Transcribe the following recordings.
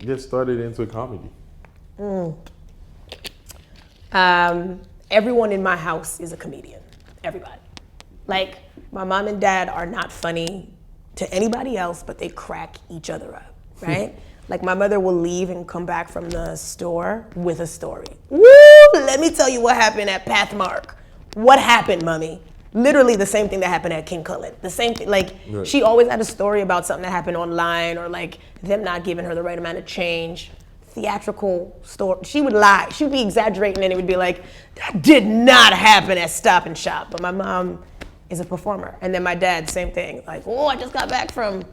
get started into comedy? Everyone in my house is a comedian. Everybody. Like, my mom and dad are not funny to anybody else, but they crack each other up, right? Like, my mother will leave and come back from the store with a story. Woo! Let me tell you what happened at Pathmark. What happened, mommy? Literally the same thing that happened at King Cullen. The same thing, like, right. She always had a story about something that happened online or like them not giving her the right amount of change. Theatrical story. She would lie. She would be exaggerating and it would be like, that did not happen at Stop and Shop. But my mom is a performer. And then my dad, same thing. Like, oh, I just got back from,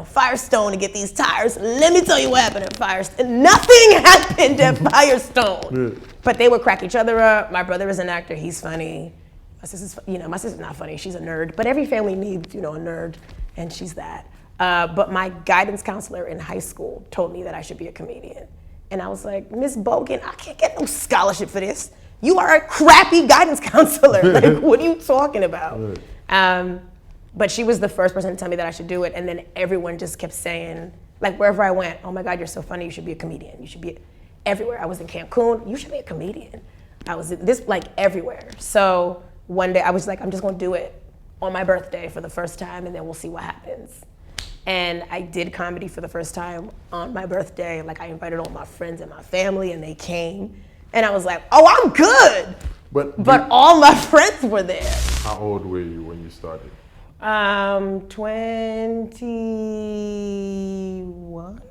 Firestone to get these tires. Let me tell you what happened at Firestone. Nothing happened at Firestone. But they would crack each other up. My brother is an actor. He's funny. My sister's not funny. She's a nerd. But every family needs, a nerd. And she's that. But my guidance counselor in high school told me that I should be a comedian. And I was like, Miss Bogan, I can't get no scholarship for this. You are a crappy guidance counselor. Like, what are you talking about? But she was the first person to tell me that I should do it. And then everyone just kept saying, like, wherever I went, oh my God, you're so funny. You should be a comedian. You should be everywhere. I was in Cancun. You should be a comedian. I was in this, like, everywhere. So one day I was like, I'm just going to do it on my birthday for the first time, and then we'll see what happens. And I did comedy for the first time on my birthday. Like, I invited all my friends and my family, and they came. And I was like, oh, I'm good. But all my friends were there. How old were you when you started? 21.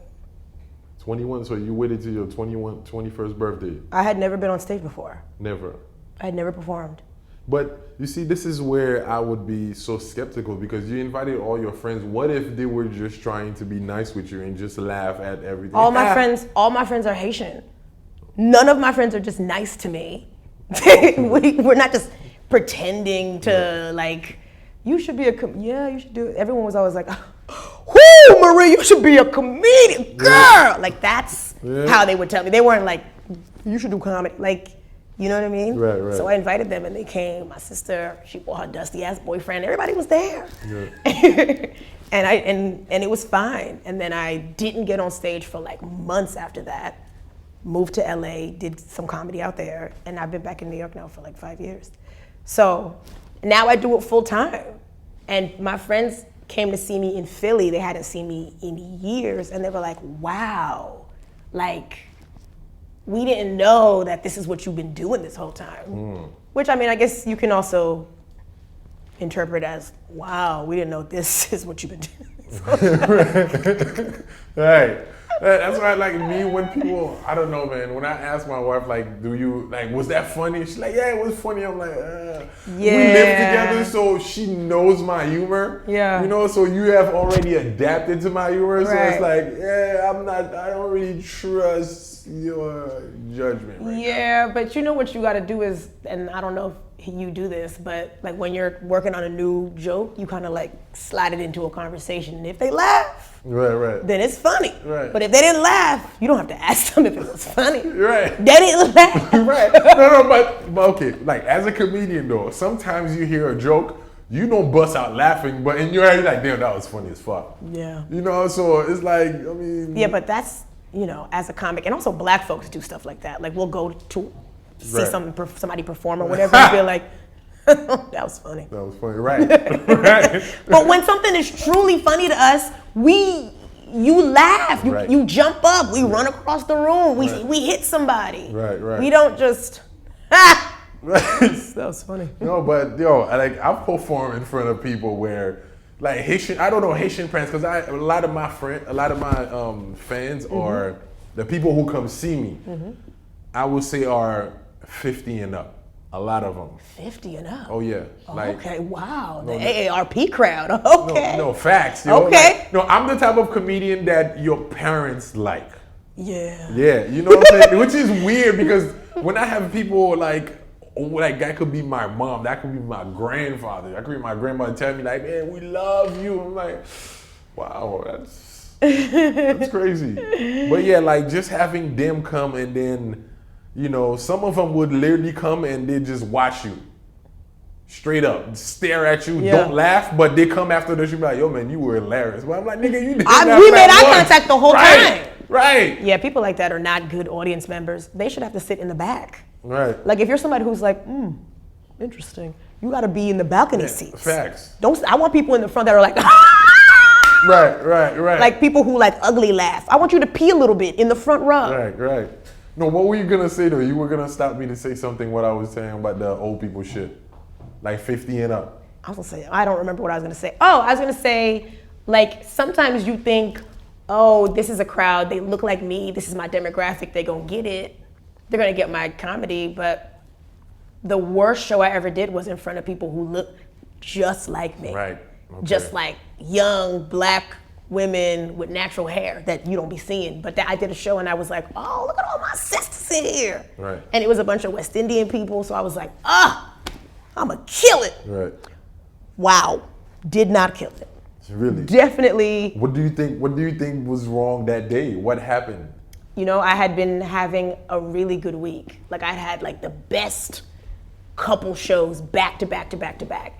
21, so you waited till your 21st birthday. I had never been on stage before. Never. I had never performed. But you see, this is where I would be so skeptical because you invited all your friends. What if they were just trying to be nice with you and just laugh at everything? All my friends are Haitian. None of my friends are just nice to me. We're not just pretending to like, you should be you should do it. Everyone was always like, whoo, Marie, you should be a comedian, girl. Yeah. Like, that's how they would tell me. They weren't like, you should do comedy. Like, you know what I mean? Right. So I invited them and they came. My sister, she brought her dusty ass boyfriend. Everybody was there. Yeah. and it was fine. And then I didn't get on stage for like months after that. Moved to LA, did some comedy out there, and I've been back in New York now for like 5 years. So now I do it full time. And my friends came to see me in Philly. They hadn't seen me in years, and they were like, wow, like, we didn't know that this is what you've been doing this whole time. Which, I mean, I guess you can also interpret as, wow, we didn't know this is what you've been doing this whole time. Right. That's why, like, me, when people, I don't know, man, when I ask my wife, like, was that funny? She's like, yeah, it was funny. I'm like, We live together, so she knows my humor. Yeah. So you have already adapted to my humor. So it's like, I don't really trust your judgment right now. But you know what you got to do is, and I don't know if you do this, but like when you're working on a new joke, you kind of like slide it into a conversation. And if they laugh, right, then it's funny. Right. But if they didn't laugh, you don't have to ask them if it was funny. Right. They didn't laugh. Right. No, but okay, like as a comedian though, sometimes you hear a joke, you don't bust out laughing, but in your head you're like, damn, that was funny as fuck. Yeah. So it's like, I mean. Yeah, but that's, as a comic, and also black folks do stuff like that. Like we'll go to see somebody perform or whatever and feel like, that was funny. That was funny, right. Right. But when something is truly funny to us, you laugh, you jump up, we run across the room, we hit somebody. Right. We don't just, that was funny. No, but I've performed in front of people where, like Haitian parents, because a lot of my fans are the people who come see me. I would say are 50 and up. A lot of them. 50 and up? Oh, yeah. Okay, wow. The AARP crowd. Okay. No, facts. Okay. I'm the type of comedian that your parents like. Yeah. Yeah, you know what I'm saying? Which is weird because when I have people like that could be my mom, that could be my grandfather, that could be my grandmother telling me like, man, we love you. I'm like, wow, that's crazy. But yeah, like just having them come and then, some of them would literally come and they just watch you. Straight up, stare at you, don't laugh, but they come after the show be like, yo man, you were hilarious. But I'm like, nigga, you did not we made eye contact the whole time. Right. Yeah, people like that are not good audience members. They should have to sit in the back. Right. Like if you're somebody who's like, interesting, you got to be in the balcony seats. Facts. I want people in the front that are like, Right. like people who like ugly laugh. I want you to pee a little bit in the front row. Right. No, what were you gonna say though? You were gonna stop me to say something what I was saying about the old people shit. Like 50 and up. I was gonna say, I don't remember what I was gonna say. Oh, I was gonna say, like, sometimes you think, oh, this is a crowd, they look like me, this is my demographic, they gonna get it. They're gonna get my comedy, but the worst show I ever did was in front of people who look just like me. Right. Okay. Just like young, black women with natural hair that you don't be seeing. But I did a show and I was like, oh, look at all my sisters in here. Right. And it was a bunch of West Indian people, so I was like, I'm gonna kill it. Right. Wow, did not kill it. Really? Definitely. What do you think was wrong that day? What happened? You know, I had been having a really good week. Like I had like the best couple shows back to back to back to back.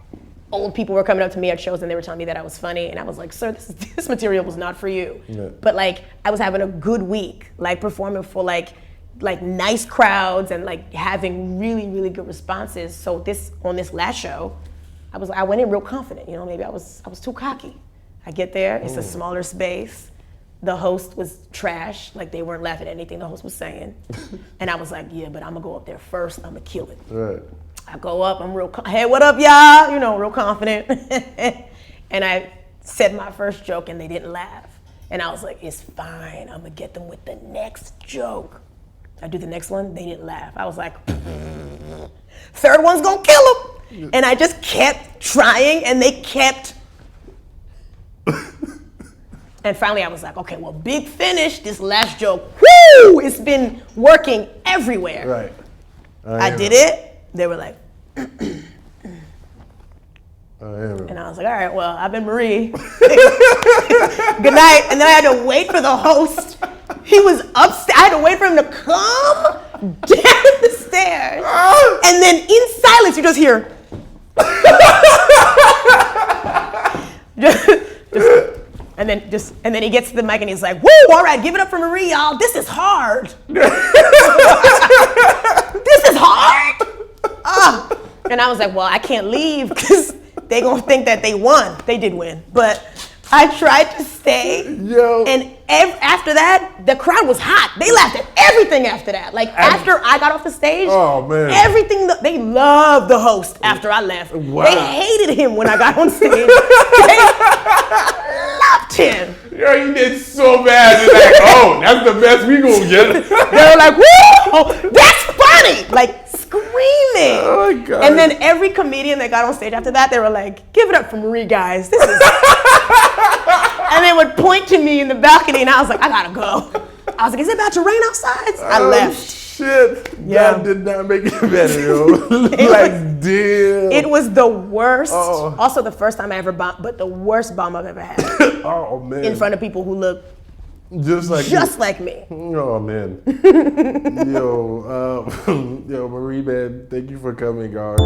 Old people were coming up to me at shows and they were telling me that I was funny, and I was like, sir, this material was not for you. Yeah. But like I was having a good week, like performing for like nice crowds and like having really, really good responses. So on this last show, I went in real confident, you know, maybe I was too cocky. I get there, it's a smaller space. The host was trash, like they weren't laughing at anything the host was saying. And I was like, yeah, but I'm gonna go up there first, I'm gonna kill it. Right. I go up, I'm hey, what up, y'all? You know, real confident. And I said my first joke and they didn't laugh. And I was like, it's fine, I'm gonna get them with the next joke. I do the next one, they didn't laugh. I was like, third one's gonna kill them. And I just kept trying and they kept. And finally I was like, okay, well, big finish, this last joke, woo! It's been working everywhere. Right. I did it, they were like, and I was like, all right, well, I've been Marie. Good night. And then I had to wait for the host. He was upstairs. I had to wait for him to come down the stairs. And then in silence, you just hear. And then he gets to the mic and he's like, woo, all right, give it up for Marie, y'all. This is hard. This is hard. And I was like, well, I can't leave because they gonna think that they won. They did win, but I tried to stay. Yo. And after that, the crowd was hot. They laughed at everything after that. Like after I got off the stage, oh man, everything, they loved the host after I left. Wow. They hated him when I got on stage. They loved him. Yo, you did so bad. They're like, oh, that's the best we gonna get. They were like, woo, that's funny. Like screaming. Oh my God. And then every comedian that got on stage after that, they were like, give it up for Marie, guys. This is. And they would point to me in the balcony, and I was like, I gotta go. I was like, is it about to rain outside? I left. Shit. Yeah. That did not make it better, yo. Like, damn. It was the worst. Oh. Also, the first time I ever bombed, but the worst bomb I've ever had. Oh, man. In front of people who look just like me. Oh, man. Yo, Marie, man, thank you for coming, guys.